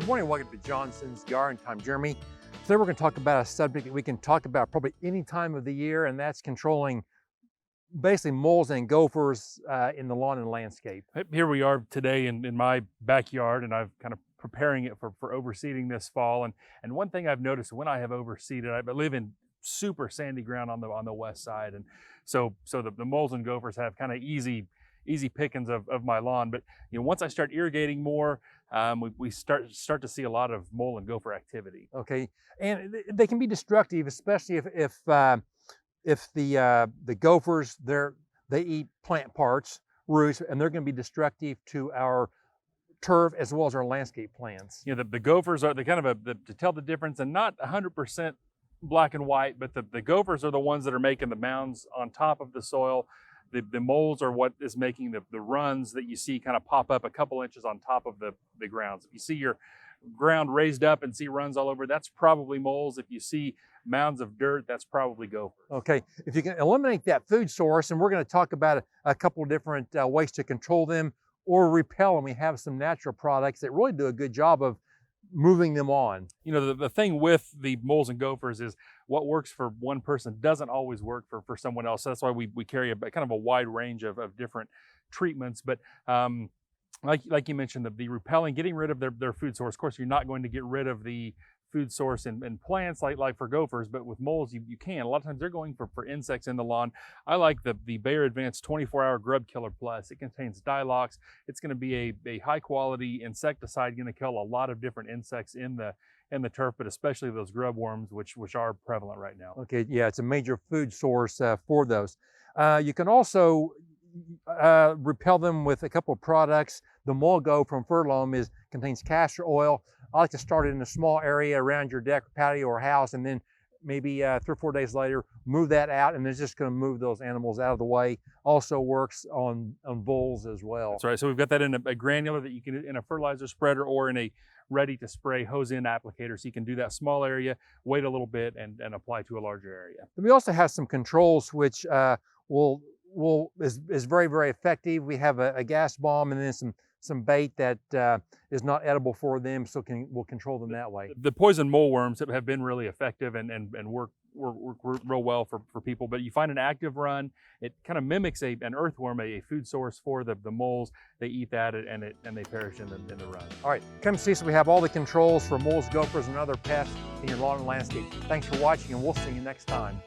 Good morning, welcome to Johnson's Garden Time. Jeremy, today we're going to talk about a subject that we can talk about probably any time of the year, and that's controlling basically moles and gophers in the lawn and landscape. Here we are today in my backyard, and I'm kind of preparing it for overseeding this fall. And one thing I've noticed when I have overseeded, I live in super sandy ground on the west side, and so the moles and gophers have kind of easy pickings of my lawn. But once I start irrigating more, we start to see a lot of mole and gopher activity. Okay, and they can be destructive, especially if the gophers they eat plant parts, roots, and they're going to be destructive to our turf as well as our landscape plants. The gophers are to tell the difference, and not 100% black and white, but the gophers are the ones that are making the mounds on top of the soil. The moles are what is making the runs that you see kind of pop up a couple inches on top of the ground. So if you see your ground raised up and see runs all over, that's probably moles. If you see mounds of dirt, that's probably gophers. Okay, if you can eliminate that food source, and we're going to talk about a couple of different ways to control them or repel them. We have some natural products that really do a good job of moving them on. The thing with the moles and gophers is what works for one person doesn't always work for someone else. So that's why we carry a kind of a wide range of different treatments. But like you mentioned, the repelling, getting rid of their food source. Of course, you're not going to get rid of the food source in plants like for gophers, but with moles you can. A lot of times they're going for insects in the lawn. I like the Bayer Advanced 24-Hour Grub Killer Plus. It contains dilox. It's going to be a high quality insecticide, going to kill a lot of different insects in the turf, but especially those grub worms, which are prevalent right now. Okay, yeah, it's a major food source for those. You can also repel them with a couple of products. The Mole Go from Furlome contains castor oil. I like to start it in a small area around your deck, patio, or house, and then maybe 3 or 4 days later, move that out, and it's just going to move those animals out of the way. Also works on voles as well. That's right. So we've got that in a granular that you can in a fertilizer spreader or in a ready to spray hose-in applicator. So you can do that small area, wait a little bit, and apply to a larger area. We also have some controls which is very, very effective. We have a gas bomb and then some bait that is not edible for them, so we'll control them that way. The poison mole worms have been really effective and work real well for people. But you find an active run, it kind of mimics an earthworm, a food source for the moles. They eat that and they perish in the run. All right, come see us. We have all the controls for moles, gophers, and other pests in your lawn and landscape. Thanks for watching, and we'll see you next time.